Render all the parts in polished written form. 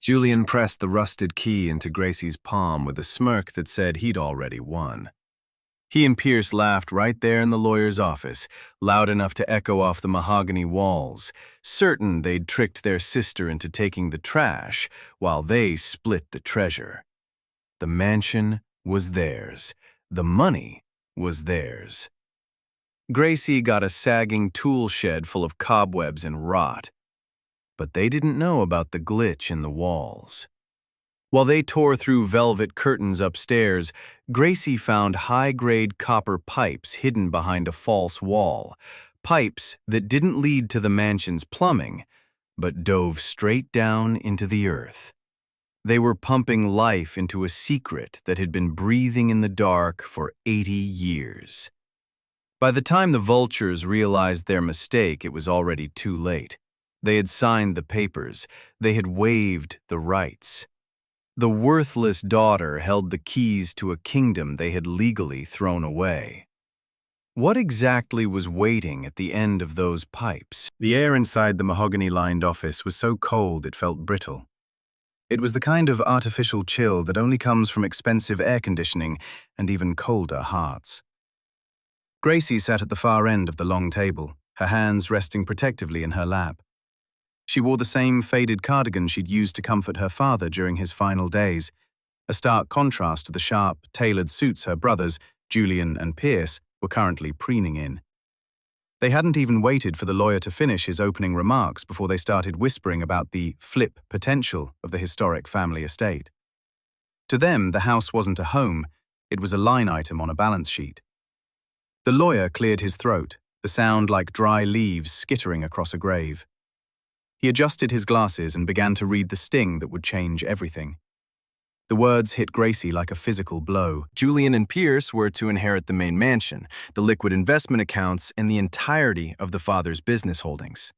Julian pressed the rusted key into Gracie's palm with a smirk that said he'd already won. He and Pierce laughed right there in the lawyer's office, loud enough to echo off the mahogany walls, certain they'd tricked their sister into taking the trash while they split the treasure. The mansion was theirs. The money was theirs. Gracie got a sagging tool shed full of cobwebs and rot. But they didn't know about the glitch in the walls. While they tore through velvet curtains upstairs, Gracie found high-grade copper pipes hidden behind a false wall, pipes that didn't lead to the mansion's plumbing, but dove straight down into the earth. They were pumping life into a secret that had been breathing in the dark for 80 years. By the time the vultures realized their mistake, it was already too late. They had signed the papers. They had waived the rights. The worthless daughter held the keys to a kingdom they had legally thrown away. What exactly was waiting at the end of those pipes? The air inside the mahogany-lined office was so cold it felt brittle. It was the kind of artificial chill that only comes from expensive air conditioning and even colder hearts. Gracie sat at the far end of the long table, her hands resting protectively in her lap. She wore the same faded cardigan she'd used to comfort her father during his final days, a stark contrast to the sharp, tailored suits her brothers, Julian and Pierce, were currently preening in. They hadn't even waited for the lawyer to finish his opening remarks before they started whispering about the flip potential of the historic family estate. To them, the house wasn't a home, it was a line item on a balance sheet. The lawyer cleared his throat, the sound like dry leaves skittering across a grave. He adjusted his glasses and began to read the sting that would change everything. The words hit Gracie like a physical blow. Julian and Pierce were to inherit the main mansion, the liquid investment accounts, and the entirety of the father's business holdings.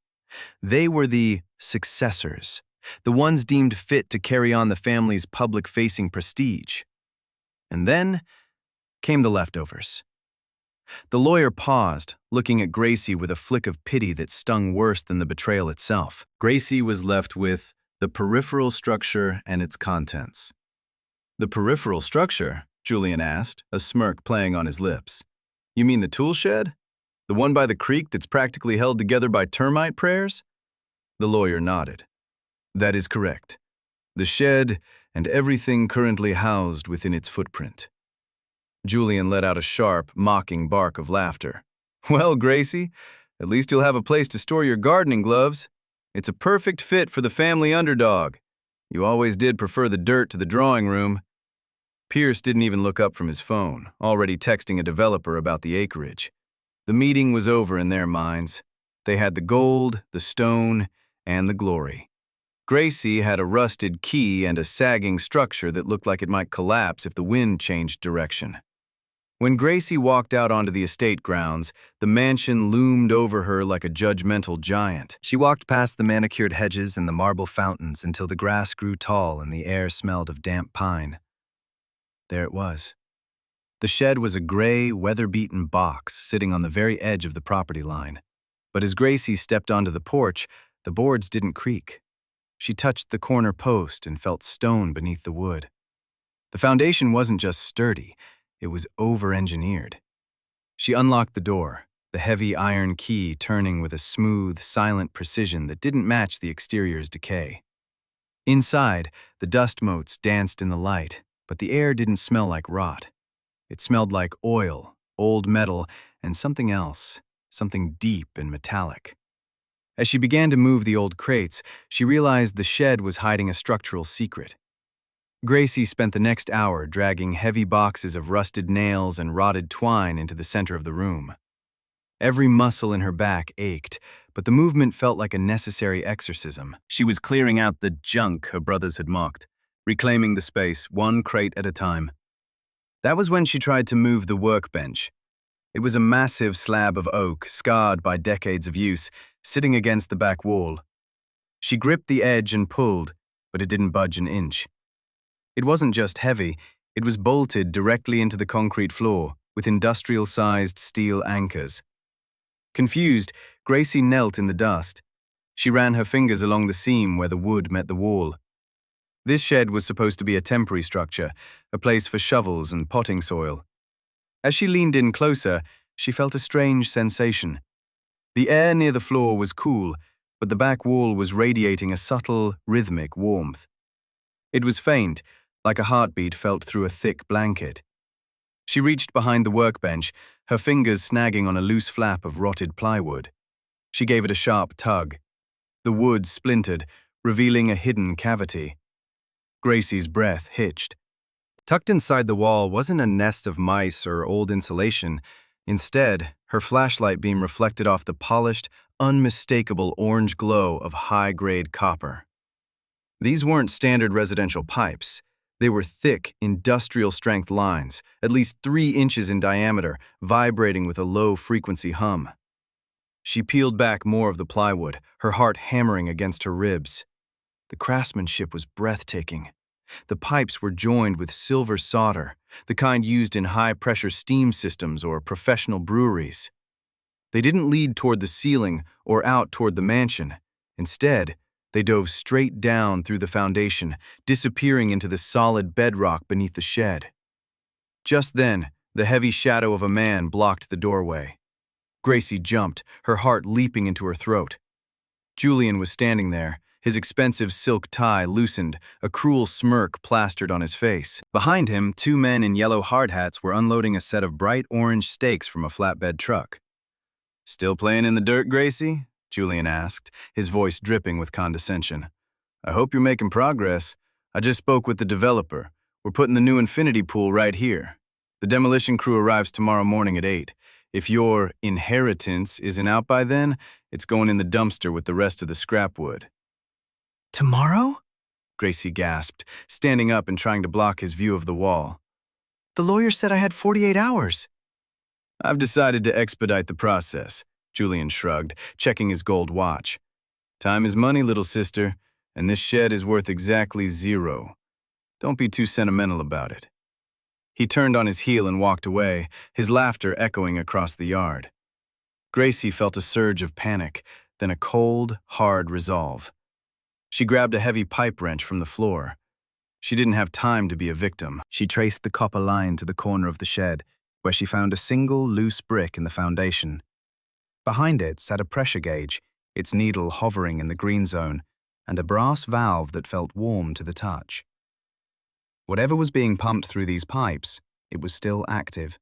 They were the successors, the ones deemed fit to carry on the family's public-facing prestige. And then came the leftovers. The lawyer paused, looking at Gracie with a flick of pity that stung worse than the betrayal itself. Gracie was left with the peripheral structure and its contents. The peripheral structure? Julian asked, a smirk playing on his lips. You mean the tool shed? The one by the creek that's practically held together by termite prayers? The lawyer nodded. That is correct. The shed and everything currently housed within its footprint. Julian let out a sharp, mocking bark of laughter. Well, Gracie, at least you'll have a place to store your gardening gloves. It's a perfect fit for the family underdog. You always did prefer the dirt to the drawing room. Pierce didn't even look up from his phone, already texting a developer about the acreage. The meeting was over in their minds. They had the gold, the stone, and the glory. Gracie had a rusted key and a sagging structure that looked like it might collapse if the wind changed direction. When Gracie walked out onto the estate grounds, the mansion loomed over her like a judgmental giant. She walked past the manicured hedges and the marble fountains until the grass grew tall and the air smelled of damp pine. There it was. The shed was a gray, weather-beaten box sitting on the very edge of the property line. But as Gracie stepped onto the porch, the boards didn't creak. She touched the corner post and felt stone beneath the wood. The foundation wasn't just sturdy, it was over-engineered. She unlocked the door, the heavy iron key turning with a smooth, silent precision that didn't match the exterior's decay. Inside, the dust motes danced in the light, but the air didn't smell like rot. It smelled like oil, old metal, and something else, something deep and metallic. As she began to move the old crates, she realized the shed was hiding a structural secret. Gracie spent the next hour dragging heavy boxes of rusted nails and rotted twine into the center of the room. Every muscle in her back ached, but the movement felt like a necessary exorcism. She was clearing out the junk her brothers had mocked, reclaiming the space one crate at a time. That was when she tried to move the workbench. It was a massive slab of oak, scarred by decades of use, sitting against the back wall. She gripped the edge and pulled, but it didn't budge an inch. It wasn't just heavy, it was bolted directly into the concrete floor, with industrial-sized steel anchors. Confused, Gracie knelt in the dust. She ran her fingers along the seam where the wood met the wall. This shed was supposed to be a temporary structure, a place for shovels and potting soil. As she leaned in closer, she felt a strange sensation. The air near the floor was cool, but the back wall was radiating a subtle, rhythmic warmth. It was faint, like a heartbeat felt through a thick blanket. She reached behind the workbench, her fingers snagging on a loose flap of rotted plywood. She gave it a sharp tug. The wood splintered, revealing a hidden cavity. Gracie's breath hitched. Tucked inside the wall wasn't a nest of mice or old insulation. Instead, her flashlight beam reflected off the polished, unmistakable orange glow of high-grade copper. These weren't standard residential pipes. They were thick, industrial-strength lines, at least 3 inches in diameter, vibrating with a low-frequency hum. She peeled back more of the plywood, her heart hammering against her ribs. The craftsmanship was breathtaking. The pipes were joined with silver solder, the kind used in high-pressure steam systems or professional breweries. They didn't lead toward the ceiling or out toward the mansion. Instead, they dove straight down through the foundation, disappearing into the solid bedrock beneath the shed. Just then, the heavy shadow of a man blocked the doorway. Gracie jumped, her heart leaping into her throat. Julian was standing there, his expensive silk tie loosened, a cruel smirk plastered on his face. Behind him, 2 men in yellow hard hats were unloading a set of bright orange steaks from a flatbed truck. "Still playing in the dirt, Gracie?" Julian asked, his voice dripping with condescension. "I hope you're making progress. I just spoke with the developer. We're putting the new infinity pool right here. The demolition crew arrives tomorrow morning at 8. If your inheritance isn't out by then, it's going in the dumpster with the rest of the scrap wood." "Tomorrow?" Gracie gasped, standing up and trying to block his view of the wall. "The lawyer said I had 48 hours. "I've decided to expedite the process," Julian shrugged, checking his gold watch. "Time is money, little sister, and this shed is worth exactly 0. Don't be too sentimental about it." He turned on his heel and walked away, his laughter echoing across the yard. Gracie felt a surge of panic, then a cold, hard resolve. She grabbed a heavy pipe wrench from the floor. She didn't have time to be a victim. She traced the copper line to the corner of the shed, where she found a single loose brick in the foundation. Behind it sat a pressure gauge, its needle hovering in the green zone, and a brass valve that felt warm to the touch. Whatever was being pumped through these pipes, it was still active.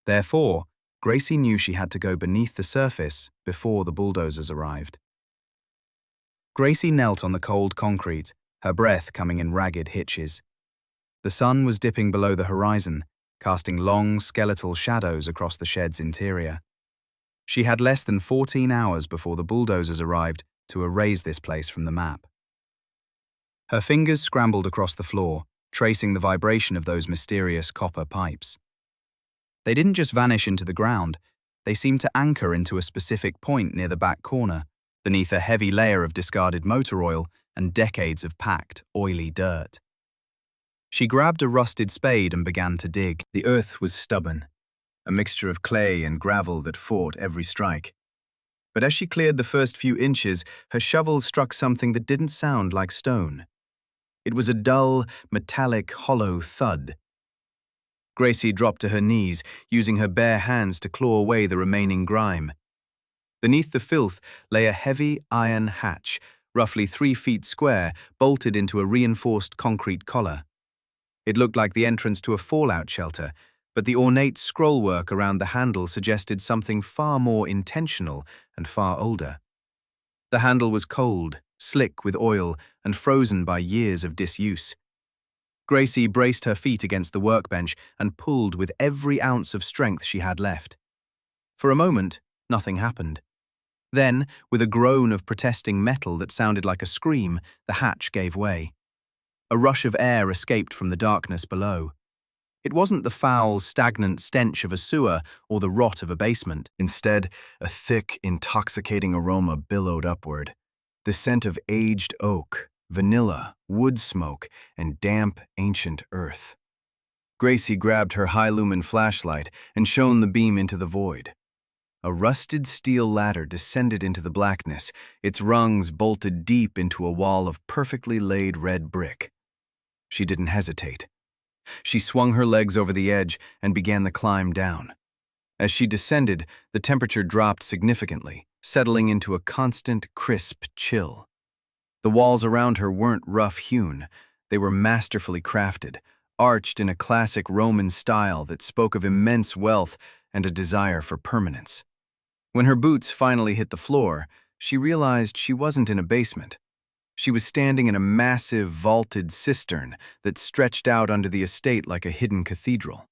Therefore, Gracie knew she had to go beneath the surface before the bulldozers arrived. Gracie knelt on the cold concrete, her breath coming in ragged hitches. The sun was dipping below the horizon, casting long, skeletal shadows across the shed's interior. She had less than 14 hours before the bulldozers arrived to erase this place from the map. Her fingers scrambled across the floor, tracing the vibration of those mysterious copper pipes. They didn't just vanish into the ground, they seemed to anchor into a specific point near the back corner, beneath a heavy layer of discarded motor oil and decades of packed, oily dirt. She grabbed a rusted spade and began to dig. The earth was stubborn, a mixture of clay and gravel that fought every strike. But as she cleared the first few inches, her shovel struck something that didn't sound like stone. It was a dull, metallic, hollow thud. Gracie dropped to her knees, using her bare hands to claw away the remaining grime. Beneath the filth lay a heavy iron hatch, roughly 3 feet square, bolted into a reinforced concrete collar. It looked like the entrance to a fallout shelter, but the ornate scrollwork around the handle suggested something far more intentional and far older. The handle was cold, slick with oil, and frozen by years of disuse. Gracie braced her feet against the workbench and pulled with every ounce of strength she had left. For a moment, nothing happened. Then, with a groan of protesting metal that sounded like a scream, the hatch gave way. A rush of air escaped from the darkness below. It wasn't the foul, stagnant stench of a sewer or the rot of a basement. Instead, a thick, intoxicating aroma billowed upward. The scent of aged oak, vanilla, wood smoke, and damp, ancient earth. Gracie grabbed her high-lumen flashlight and shone the beam into the void. A rusted steel ladder descended into the blackness, its rungs bolted deep into a wall of perfectly laid red brick. She didn't hesitate. She swung her legs over the edge and began the climb down. As she descended, the temperature dropped significantly, settling into a constant, crisp chill. The walls around her weren't rough-hewn. They were masterfully crafted, arched in a classic Roman style that spoke of immense wealth and a desire for permanence. When her boots finally hit the floor, she realized she wasn't in a basement. She was standing in a massive, vaulted cistern that stretched out under the estate like a hidden cathedral.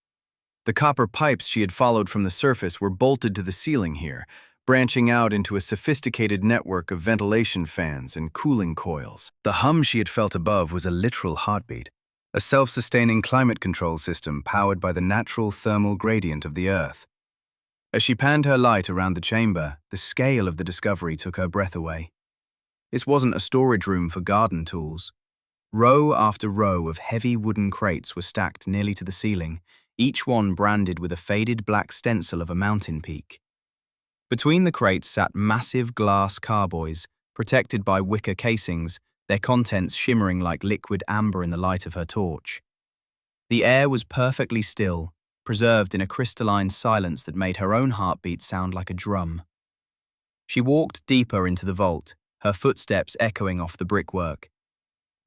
The copper pipes she had followed from the surface were bolted to the ceiling here, branching out into a sophisticated network of ventilation fans and cooling coils. The hum she had felt above was a literal heartbeat, a self-sustaining climate control system powered by the natural thermal gradient of the Earth. As she panned her light around the chamber, the scale of the discovery took her breath away. This wasn't a storage room for garden tools. Row after row of heavy wooden crates were stacked nearly to the ceiling, each one branded with a faded black stencil of a mountain peak. Between the crates sat massive glass carboys, protected by wicker casings, their contents shimmering like liquid amber in the light of her torch. The air was perfectly still, preserved in a crystalline silence that made her own heartbeat sound like a drum. She walked deeper into the vault, her footsteps echoing off the brickwork.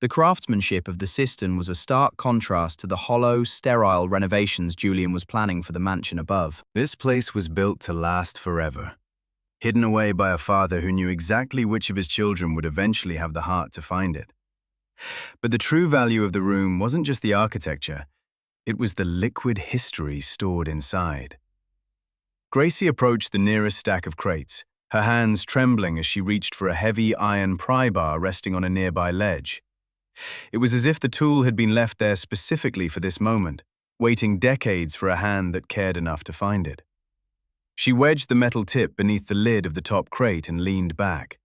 The craftsmanship of the cistern was a stark contrast to the hollow, sterile renovations Julian was planning for the mansion above. This place was built to last forever, hidden away by a father who knew exactly which of his children would eventually have the heart to find it. But the true value of the room wasn't just the architecture, it was the liquid history stored inside. Gracie approached the nearest stack of crates, her hands trembling as she reached for a heavy iron pry bar resting on a nearby ledge. It was as if the tool had been left there specifically for this moment, waiting decades for a hand that cared enough to find it. She wedged the metal tip beneath the lid of the top crate and leaned back.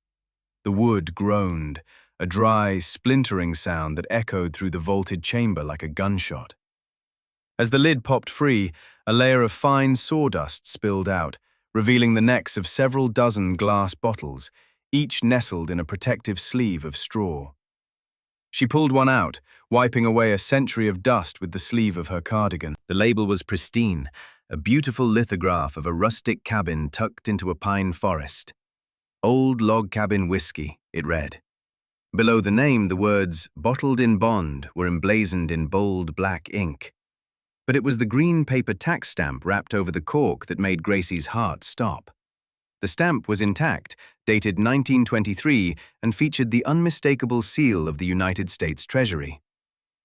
The wood groaned, a dry, splintering sound that echoed through the vaulted chamber like a gunshot. As the lid popped free, a layer of fine sawdust spilled out, revealing the necks of several dozen glass bottles, each nestled in a protective sleeve of straw. She pulled one out, wiping away a century of dust with the sleeve of her cardigan. The label was pristine, a beautiful lithograph of a rustic cabin tucked into a pine forest. "Old Log Cabin Whiskey," it read. Below the name, the words "Bottled in Bond" were emblazoned in bold black ink. But it was the green paper tax stamp wrapped over the cork that made Gracie's heart stop. The stamp was intact, dated 1923, and featured the unmistakable seal of the United States Treasury.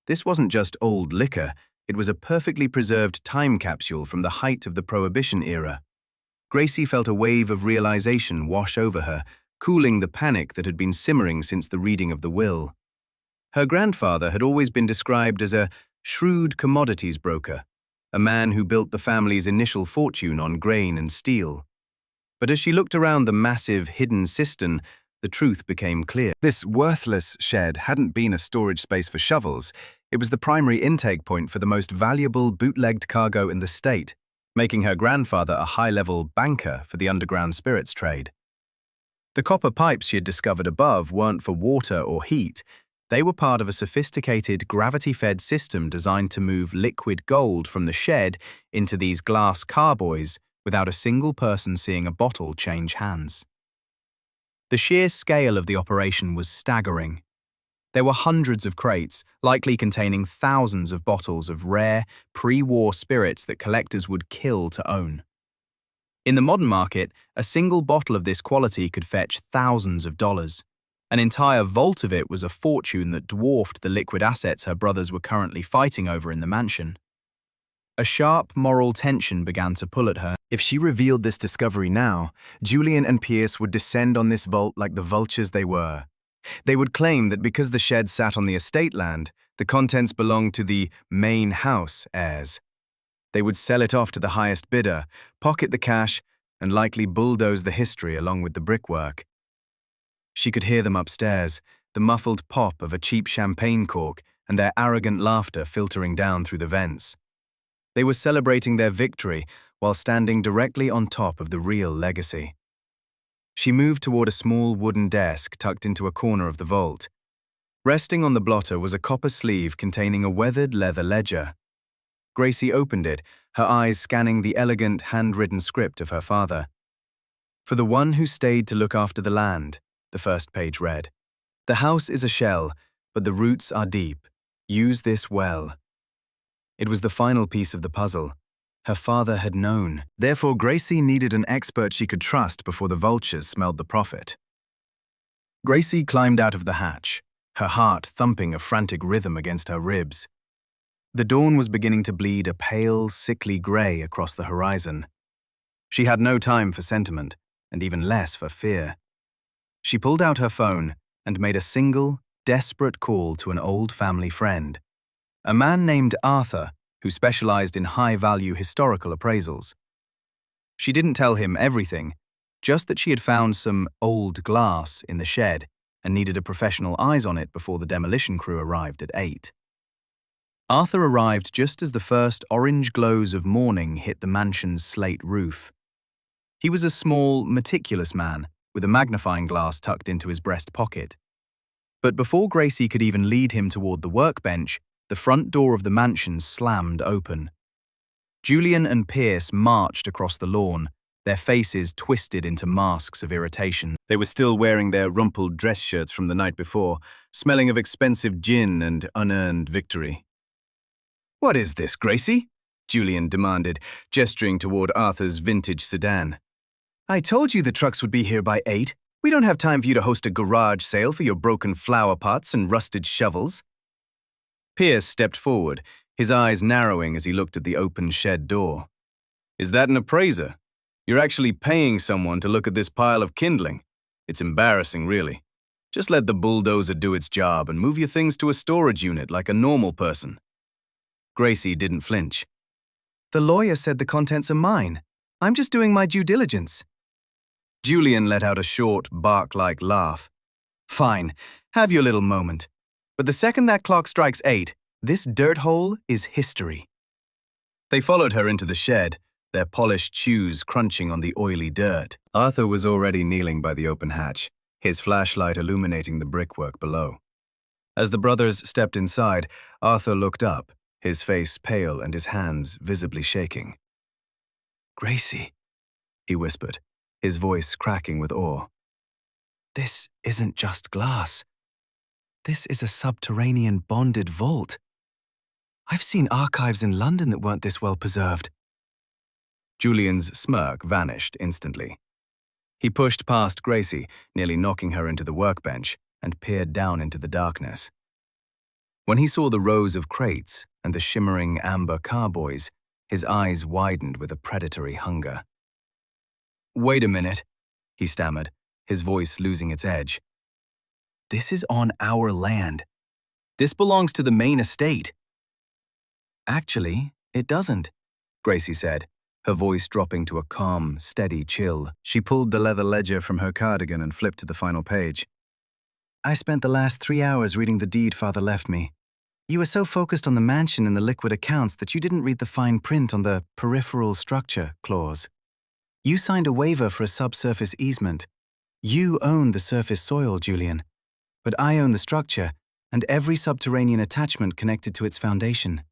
This wasn't just old liquor, it was a perfectly preserved time capsule from the height of the Prohibition era. Gracie felt a wave of realization wash over her, cooling the panic that had been simmering since the reading of the will. Her grandfather had always been described as a shrewd commodities broker, a man who built the family's initial fortune on grain and steel. But as she looked around the massive, hidden cistern, the truth became clear. This worthless shed hadn't been a storage space for shovels, it was the primary intake point for the most valuable bootlegged cargo in the state, making her grandfather a high-level banker for the underground spirits trade. The copper pipes she had discovered above weren't for water or heat. They were part of a sophisticated gravity-fed system designed to move liquid gold from the shed into these glass carboys without a single person seeing a bottle change hands. The sheer scale of the operation was staggering. There were hundreds of crates, likely containing thousands of bottles of rare, pre-war spirits that collectors would kill to own. In the modern market, a single bottle of this quality could fetch thousands of dollars. An entire vault of it was a fortune that dwarfed the liquid assets her brothers were currently fighting over in the mansion. A sharp moral tension began to pull at her. If she revealed this discovery now, Julian and Pierce would descend on this vault like the vultures they were. They would claim that because the shed sat on the estate land, the contents belonged to the main house heirs. They would sell it off to the highest bidder, pocket the cash, and likely bulldoze the history along with the brickwork. She could hear them upstairs, the muffled pop of a cheap champagne cork and their arrogant laughter filtering down through the vents. They were celebrating their victory while standing directly on top of the real legacy. She moved toward a small wooden desk tucked into a corner of the vault. Resting on the blotter was a copper sleeve containing a weathered leather ledger. Gracie opened it, her eyes scanning the elegant, handwritten script of her father. "For the one who stayed to look after the land," the first page read. "The house is a shell, but the roots are deep. Use this well." It was the final piece of the puzzle. Her father had known. Therefore, Gracie needed an expert she could trust before the vultures smelled the profit. Gracie climbed out of the hatch, her heart thumping a frantic rhythm against her ribs. The dawn was beginning to bleed a pale, sickly grey across the horizon. She had no time for sentiment, and even less for fear. She pulled out her phone and made a single, desperate call to an old family friend, a man named Arthur, who specialized in high-value historical appraisals. She didn't tell him everything, just that she had found some old glass in the shed and needed a professional eyes on it before the demolition crew arrived at 8. Arthur arrived just as the first orange glows of morning hit the mansion's slate roof. He was a small, meticulous man with a magnifying glass tucked into his breast pocket. But before Gracie could even lead him toward the workbench, the front door of the mansion slammed open. Julian and Pierce marched across the lawn, their faces twisted into masks of irritation. They were still wearing their rumpled dress shirts from the night before, smelling of expensive gin and unearned victory. "What is this, Gracie?" Julian demanded, gesturing toward Arthur's vintage sedan. "I told you the trucks would be here by 8. We don't have time for you to host a garage sale for your broken flower pots and rusted shovels." Pierce stepped forward, his eyes narrowing as he looked at the open shed door. "Is that an appraiser? You're actually paying someone to look at this pile of kindling. It's embarrassing, really. Just let the bulldozer do its job and move your things to a storage unit like a normal person." Gracie didn't flinch. "The lawyer said the contents are mine. I'm just doing my due diligence." Julian let out a short, bark-like laugh. "Fine, have your little moment. But the second that clock strikes 8, this dirt hole is history." They followed her into the shed, their polished shoes crunching on the oily dirt. Arthur was already kneeling by the open hatch, his flashlight illuminating the brickwork below. As the brothers stepped inside, Arthur looked up, his face pale and his hands visibly shaking. "Gracie," he whispered, his voice cracking with awe. "This isn't just glass. This is a subterranean bonded vault. I've seen archives in London that weren't this well preserved." Julian's smirk vanished instantly. He pushed past Gracie, nearly knocking her into the workbench, and peered down into the darkness. When he saw the rows of crates and the shimmering amber carboys, his eyes widened with a predatory hunger. "Wait a minute," he stammered, his voice losing its edge. "This is on our land. This belongs to the main estate." "Actually, it doesn't," Gracie said, her voice dropping to a calm, steady chill. She pulled the leather ledger from her cardigan and flipped to the final page. "I spent the last 3 hours reading the deed Father left me. You were so focused on the mansion and the liquid accounts that you didn't read the fine print on the peripheral structure clause. You signed a waiver for a subsurface easement. You own the surface soil, Julian. But I own the structure and every subterranean attachment connected to its foundation."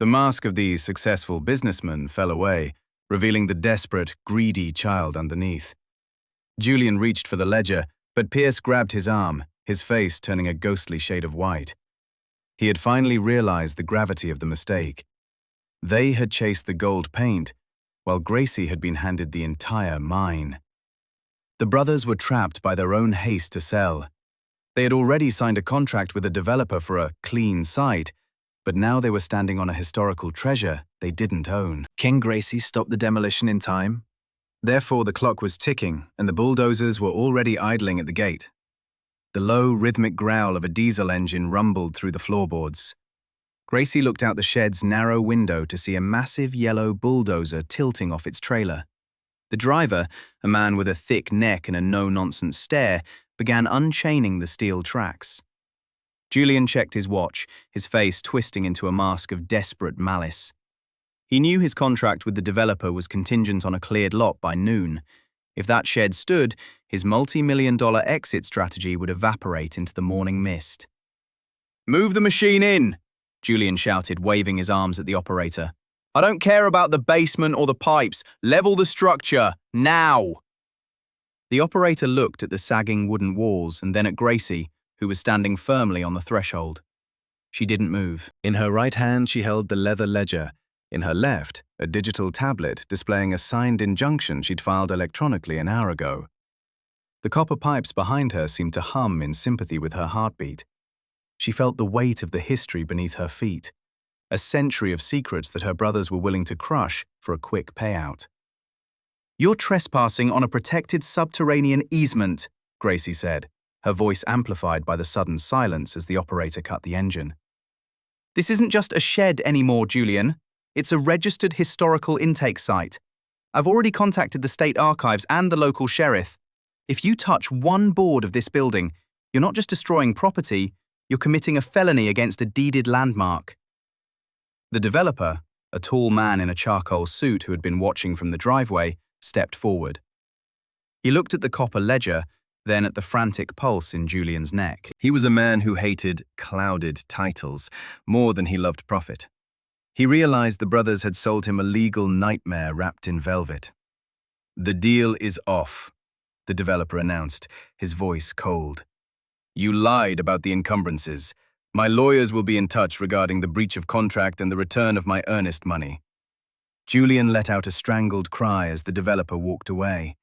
The mask of the successful businessman fell away, revealing the desperate, greedy child underneath. Julian reached for the ledger, but Pierce grabbed his arm, his face turning a ghostly shade of white. He had finally realized the gravity of the mistake. They had chased the gold paint, while Gracie had been handed the entire mine. The brothers were trapped by their own haste to sell. They had already signed a contract with a developer for a clean site, but now they were standing on a historical treasure they didn't own. King Gracie stopped the demolition in time. Therefore, the clock was ticking, and the bulldozers were already idling at the gate. The low, rhythmic growl of a diesel engine rumbled through the floorboards. Gracie looked out the shed's narrow window to see a massive yellow bulldozer tilting off its trailer. The driver, a man with a thick neck and a no-nonsense stare, began unchaining the steel tracks. Julian checked his watch, his face twisting into a mask of desperate malice. He knew his contract with the developer was contingent on a cleared lot by noon. If that shed stood, his multi-million-dollar exit strategy would evaporate into the morning mist. "Move the machine in!" Julian shouted, waving his arms at the operator. "I don't care about the basement or the pipes. Level the structure, now!" The operator looked at the sagging wooden walls and then at Gracie, who was standing firmly on the threshold. She didn't move. In her right hand, she held the leather ledger. In her left, a digital tablet displaying a signed injunction she'd filed electronically an hour ago. The copper pipes behind her seemed to hum in sympathy with her heartbeat. She felt the weight of the history beneath her feet, a century of secrets that her brothers were willing to crush for a quick payout. "You're trespassing on a protected subterranean easement," Gracie said, her voice amplified by the sudden silence as the operator cut the engine. "This isn't just a shed anymore, Julian. It's a registered historical intake site. I've already contacted the state archives and the local sheriff. If you touch one board of this building, you're not just destroying property, you're committing a felony against a deeded landmark." The developer, a tall man in a charcoal suit who had been watching from the driveway, stepped forward. He looked at the copper ledger, then at the frantic pulse in Julian's neck. He was a man who hated clouded titles more than he loved profit. He realized the brothers had sold him a legal nightmare wrapped in velvet. "The deal is off," the developer announced, his voice cold. "You lied about the encumbrances. My lawyers will be in touch regarding the breach of contract and the return of my earnest money." Julian let out a strangled cry as the developer walked away.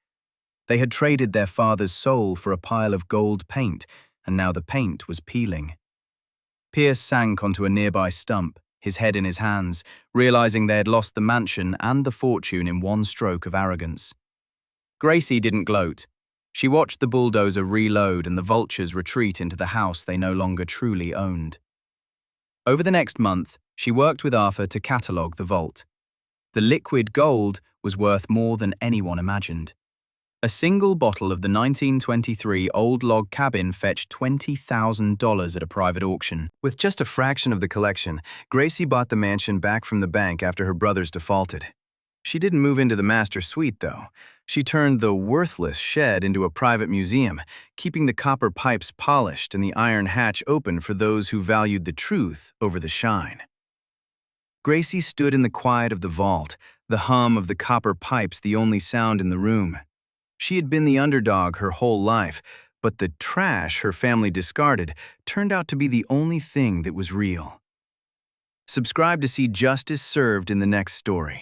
They had traded their father's soul for a pile of gold paint, and now the paint was peeling. Pierce sank onto a nearby stump, his head in his hands, realizing they had lost the mansion and the fortune in one stroke of arrogance. Gracie didn't gloat. She watched the bulldozer reload and the vultures retreat into the house they no longer truly owned. Over the next month, she worked with Arthur to catalogue the vault. The liquid gold was worth more than anyone imagined. A single bottle of the 1923 old log cabin fetched $20,000 at a private auction. With just a fraction of the collection, Gracie bought the mansion back from the bank after her brothers defaulted. She didn't move into the master suite, though. She turned the worthless shed into a private museum, keeping the copper pipes polished and the iron hatch open for those who valued the truth over the shine. Gracie stood in the quiet of the vault, the hum of the copper pipes the only sound in the room. She had been the underdog her whole life, but the trash her family discarded turned out to be the only thing that was real. Subscribe to see justice served in the next story.